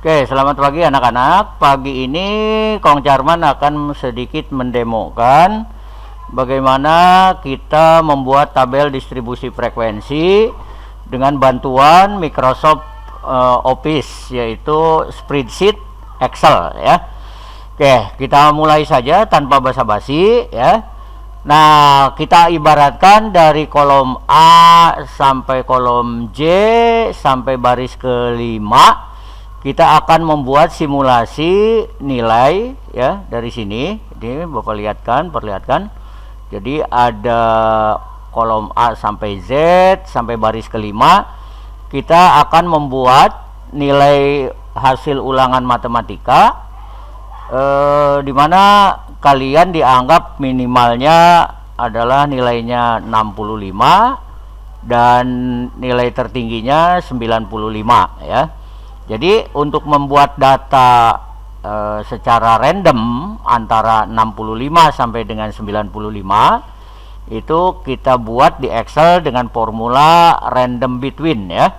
Oke, selamat pagi anak-anak. Pagi ini Kong Charman akan sedikit mendemokan bagaimana kita membuat tabel distribusi frekuensi dengan bantuan Microsoft Office, yaitu spreadsheet Excel ya. Oke, kita mulai saja tanpa basa-basi ya. Nah, kita ibaratkan dari kolom A sampai kolom J sampai baris kelima. Kita akan membuat simulasi nilai ya dari sini. Ini Bapak perlihatkan. Jadi ada kolom A sampai Z sampai baris kelima. Kita akan membuat nilai hasil ulangan matematika di mana kalian dianggap minimalnya adalah nilainya 65 dan nilai tertingginya 95 ya. Jadi untuk membuat data secara random antara 65 sampai dengan 95 itu kita buat di Excel dengan formula random between ya.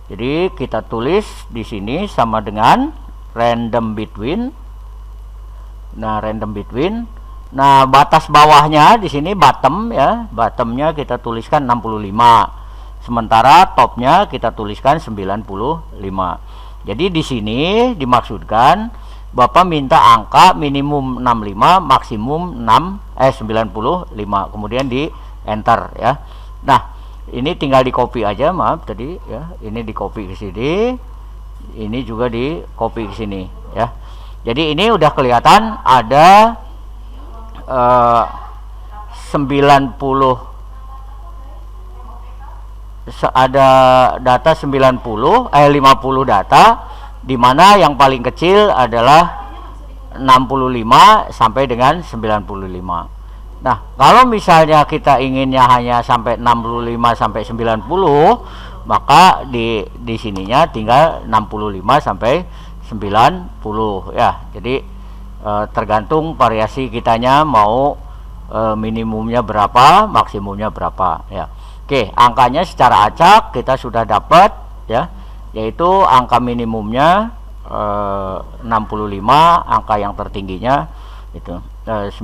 Jadi kita tulis di sini sama dengan random between. Nah, random between. Nah, batas bawahnya di sini bottom ya. Bottomnya kita tuliskan 65. Sementara topnya kita tuliskan 95. Jadi di sini dimaksudkan Bapak minta angka minimum 65, maksimum 95, kemudian di enter ya. Nah, ini tinggal di copy aja, maaf tadi ya. Ini di copy ke sini. Ini juga di copy ke sini ya. Jadi ini udah kelihatan ada 90, ada data 50 data, di mana yang paling kecil adalah 65 sampai dengan 95. Nah, kalau misalnya kita inginnya hanya sampai 65 sampai 90, maka di sininya tinggal 65 sampai 90 ya. Jadi tergantung variasi kitanya mau minimumnya berapa, maksimumnya berapa ya. Oke, angkanya secara acak kita sudah dapat ya, yaitu angka minimumnya 65, angka yang tertingginya itu 90.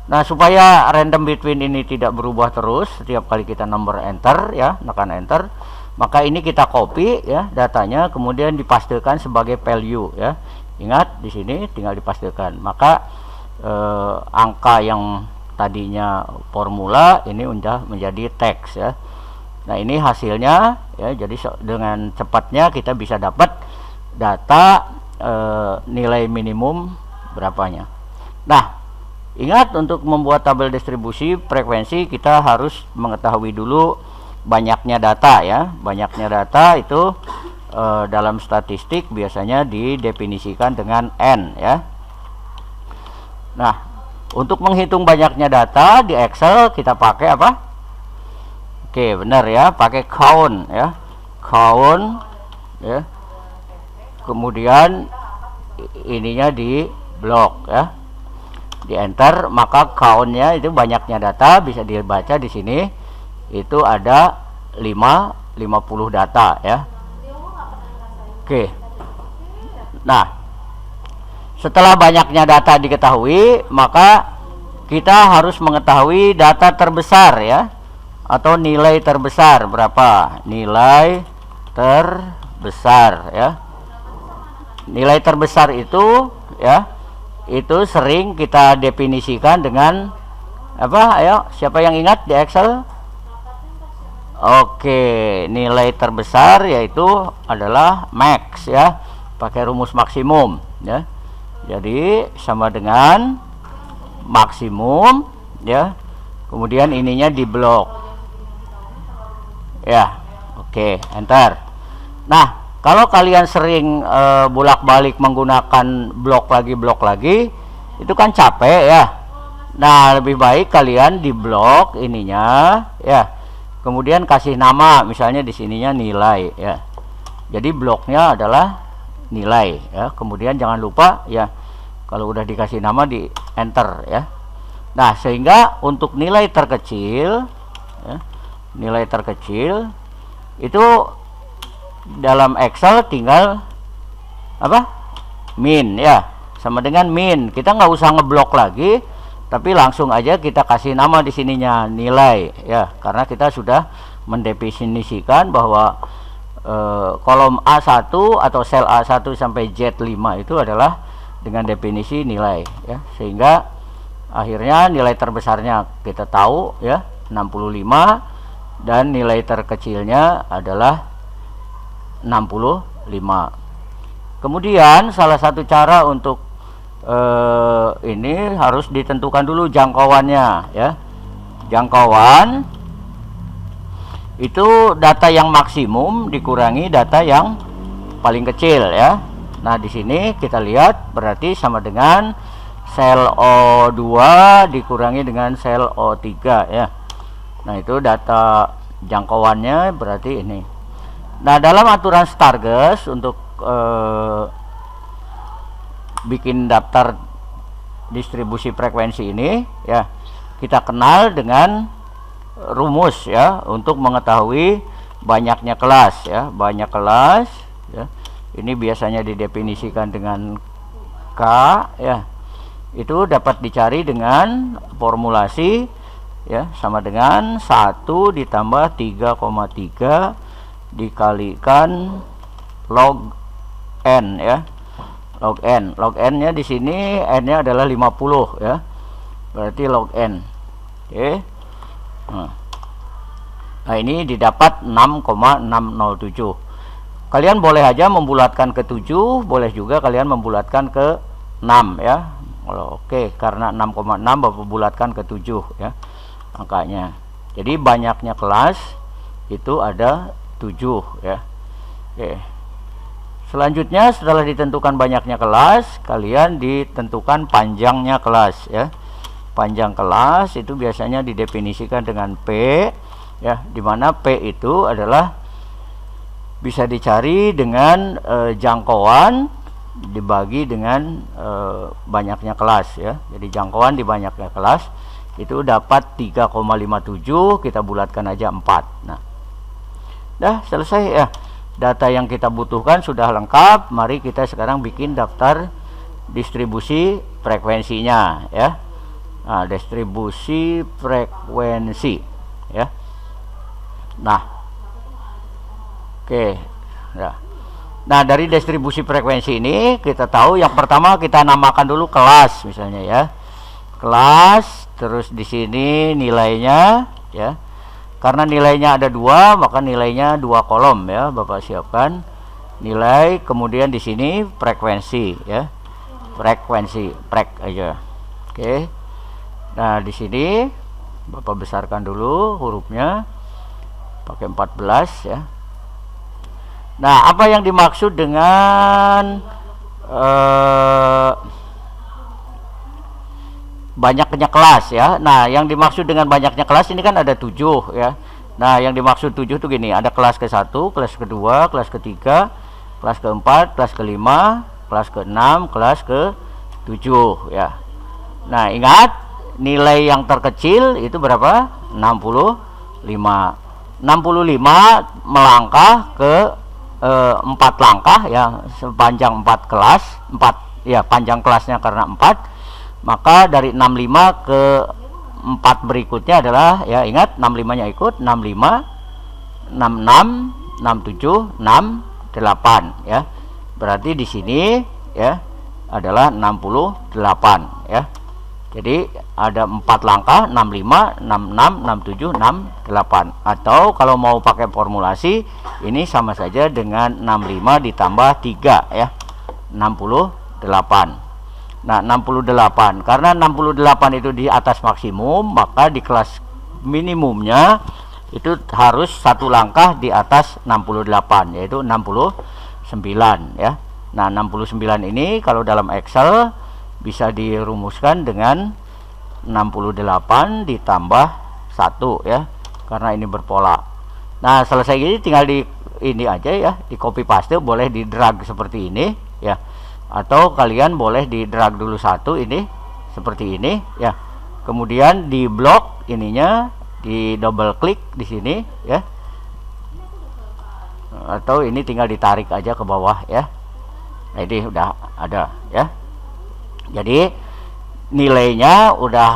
Nah, supaya random between ini tidak berubah terus setiap kali kita nomor enter ya, tekan enter, maka ini kita copy ya datanya, kemudian dipastekan sebagai value ya. Ingat di sini tinggal dipastekan. Maka angka yang tadinya formula ini udah menjadi teks ya. Nah, ini hasilnya ya. Jadi dengan cepatnya kita bisa dapat data nilai minimum berapanya. Nah, ingat untuk membuat tabel distribusi frekuensi kita harus mengetahui dulu banyaknya data ya. Banyaknya data itu dalam statistik biasanya didefinisikan dengan N ya. Nah, untuk menghitung banyaknya data di Excel kita pakai apa? Oke, benar ya, pakai count ya. Count ya. Kemudian ininya di blok ya. Di enter, maka countnya itu banyaknya data bisa dibaca di sini. Itu ada 50 data ya. Oke. Nah, setelah banyaknya data diketahui, maka kita harus mengetahui data terbesar ya, atau nilai terbesar berapa. Nilai terbesar ya. Nilai terbesar itu ya, itu sering kita definisikan dengan apa? Ayo, siapa yang ingat di Excel? Oke, nilai terbesar yaitu adalah max ya, pakai rumus maksimum ya. Jadi sama dengan maksimum ya. Kemudian ininya di blok. Ya. Oke, enter. Nah, kalau kalian sering bolak-balik menggunakan blok lagi, itu kan capek ya. Nah, lebih baik kalian di blok ininya ya. Kemudian kasih nama, misalnya di sininya nilai ya. Jadi bloknya adalah nilai ya. Kemudian jangan lupa ya, kalau udah dikasih nama di enter ya. Nah, sehingga untuk nilai terkecil ya, nilai terkecil itu dalam Excel tinggal apa? Min ya, sama dengan min. Kita nggak usah ngeblok lagi, tapi langsung aja kita kasih nama di sininya nilai ya, karena kita sudah mendefinisikan bahwa kolom A1 atau sel A1 sampai Z5 itu adalah dengan definisi nilai ya, sehingga akhirnya nilai terbesarnya kita tahu ya 65 dan nilai terkecilnya adalah 65. Kemudian salah satu cara untuk ini harus ditentukan dulu jangkauannya ya. Jangkauan itu data yang maksimum dikurangi data yang paling kecil ya. Nah, di sini kita lihat berarti sama dengan sel O2 dikurangi dengan sel O3 ya. Nah, itu data jangkauannya berarti ini. Nah, dalam aturan Stargess untuk bikin daftar distribusi frekuensi ini ya, kita kenal dengan rumus ya untuk mengetahui banyaknya kelas ya. Banyak kelas ya, ini biasanya didefinisikan dengan K ya, itu dapat dicari dengan formulasi ya, sama dengan 1 ditambah 3,3 dikalikan log n ya. Log n nya di sini n nya adalah 50 ya, berarti log n. Oke. Nah, ini didapat 6,607. Kalian boleh aja membulatkan ke 7, boleh juga kalian membulatkan ke 6 ya. Kalau oke, karena 6,6 Bapak bulatkan ke 7 ya angkanya. Jadi banyaknya kelas itu ada 7 ya. Oke. Selanjutnya setelah ditentukan banyaknya kelas, kalian ditentukan panjangnya kelas ya. Panjang kelas itu biasanya didefinisikan dengan P ya, dimana P itu adalah bisa dicari dengan jangkauan dibagi dengan banyaknya kelas ya. Jadi jangkauan di banyaknya kelas itu dapat 3,57, kita bulatkan aja 4. Nah, dah selesai ya. Data yang kita butuhkan sudah lengkap. Mari kita sekarang bikin daftar distribusi frekuensinya ya. Nah, distribusi frekuensi ya. Nah, oke ya. Nah, dari distribusi frekuensi ini kita tahu yang pertama kita namakan dulu kelas misalnya ya. Kelas, terus di sini nilainya ya. Karena nilainya ada 2, maka nilainya 2 kolom ya. Bapak siapkan nilai, kemudian di sini frekuensi ya. Frekuensi, frek aja. Oke. Nah, di sini Bapak besarkan dulu hurufnya pakai 14 ya. Nah, apa yang dimaksud dengan banyaknya kelas ya? Nah, yang dimaksud dengan banyaknya kelas ini kan ada 7 ya. Nah, yang dimaksud 7 tuh gini, ada kelas ke-1, kelas ke-2, kelas ke-3, kelas ke-4, kelas ke-5, kelas ke-6, kelas ke-7 ya. Nah, ingat nilai yang terkecil itu berapa? 65. 65 melangkah ke 4 langkah ya, sepanjang 4 kelas, 4 ya, panjang kelasnya karena 4. Maka dari 65 ke 4 berikutnya adalah ya, ingat 65 nya ikut 65, 66, 67, 68 ya. Berarti di sini ya adalah 68 ya. Jadi ada 4 langkah, 65, 66, 67, 68. Atau kalau mau pakai formulasi, ini sama saja dengan 65 ditambah 3 ya, 68. Nah, 68. Karena 68 itu di atas maksimum, maka di kelas minimumnya itu harus 1 langkah di atas 68, yaitu 69 ya. Nah, 69 ini kalau dalam Excel bisa dirumuskan dengan 68 ditambah 1 ya, karena ini berpola. Nah, selesai ini tinggal di ini aja ya, di copy paste, boleh di drag seperti ini ya, atau kalian boleh di drag dulu satu ini seperti ini ya, kemudian di blok ininya, di double klik di sini ya, atau ini tinggal ditarik aja ke bawah ya. Nah, ini udah ada ya. Jadi nilainya udah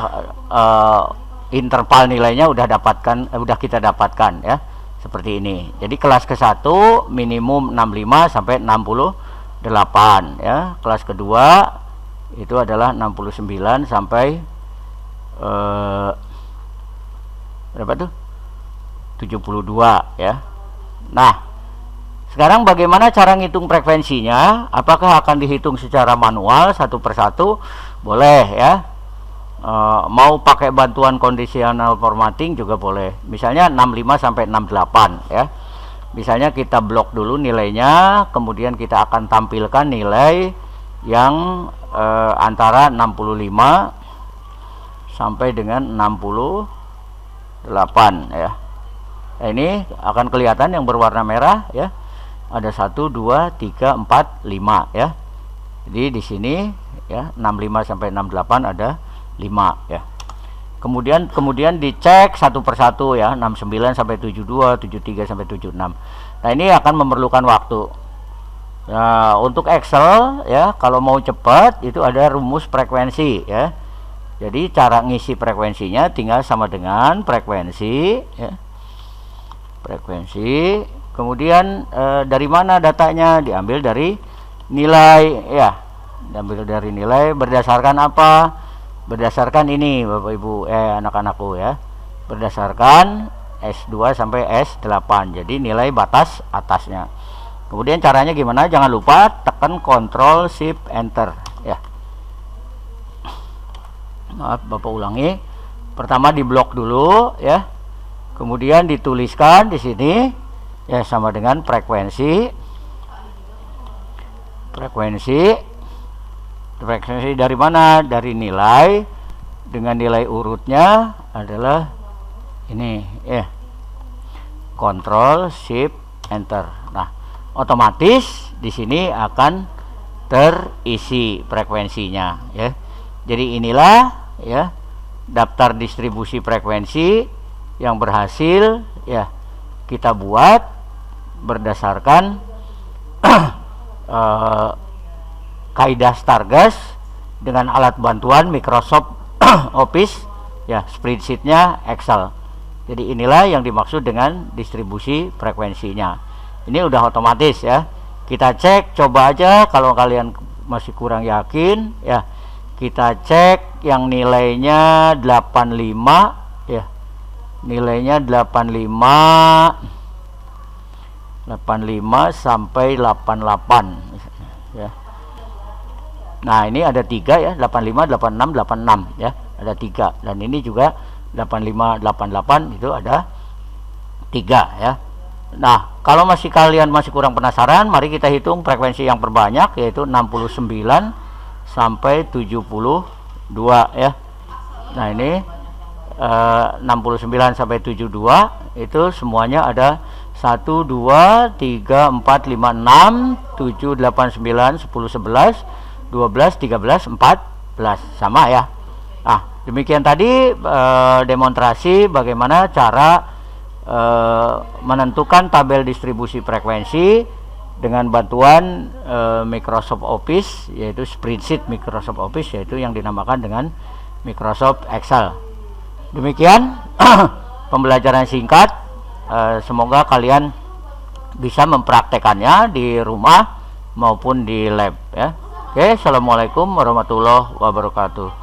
interval nilainya udah kita dapatkan ya. Seperti ini. Jadi kelas ke-1 minimum 65 sampai 68 ya. Kelas kedua itu adalah 69 sampai berapa tuh? 72 ya. Nah, sekarang bagaimana cara ngitung frekuensinya? Apakah akan dihitung secara manual satu persatu? Boleh ya. Mau pakai bantuan conditional formatting juga boleh. Misalnya 65 sampai 68 ya. Misalnya kita blok dulu nilainya, kemudian kita akan tampilkan nilai yang antara 65 sampai dengan 68 ya. Nah, ini akan kelihatan yang berwarna merah ya. Ada 1, 2, 3, 4, 5 ya. Jadi di sini ya 65 sampai 68 ada 5 ya. Kemudian dicek satu persatu ya, 69 sampai 72, 73 sampai 76. Nah, ini akan memerlukan waktu. Nah, untuk Excel ya, kalau mau cepat itu ada rumus frekuensi ya. Jadi cara ngisi frekuensinya tinggal sama dengan frekuensi ya. Frekuensi, kemudian dari mana datanya? Diambil dari nilai ya. Diambil dari nilai berdasarkan apa? Berdasarkan ini Bapak Ibu anak-anakku ya. Berdasarkan S2 sampai S8. Jadi nilai batas atasnya. Kemudian caranya gimana? Jangan lupa tekan Ctrl Shift Enter ya. Maaf, Bapak ulangi. Pertama diblok dulu ya. Kemudian dituliskan di sini ya sama dengan frekuensi. Frekuensi dari mana? Dari nilai dengan nilai urutnya adalah ini ya. Ctrl Shift Enter. Nah, otomatis di sini akan terisi frekuensinya ya. Jadi inilah ya daftar distribusi frekuensi yang berhasil ya kita buat berdasarkan kaidah Stargast dengan alat bantuan Microsoft Office ya, spreadsheetnya Excel. Jadi inilah yang dimaksud dengan distribusi frekuensinya. Ini udah otomatis ya. Kita cek, coba aja kalau kalian masih kurang yakin ya. Kita cek yang nilainya 85 ya. Nilainya 85 sampai 88 ya. Nah, ini ada 3 ya, 85, 86, 86 ya. Ada 3. Dan ini juga 85, 88 itu ada 3 ya. Nah, kalau kalian masih kurang penasaran, mari kita hitung frekuensi yang terbanyak yaitu 69 sampai 72 ya. Nah, ini 69 sampai 72 itu semuanya ada 1, 2, 3, 4, 5, 6, 7, 8, 9, 10, 11, 12, 13, 14 sama ya. Nah, demikian tadi demonstrasi bagaimana cara menentukan tabel distribusi frekuensi dengan bantuan Microsoft Office, yaitu spreadsheet Microsoft Office, yaitu yang dinamakan dengan Microsoft Excel. Demikian pembelajaran singkat. Semoga kalian bisa mempraktekannya di rumah maupun di lab ya. Oke, assalamualaikum warahmatullahi wabarakatuh.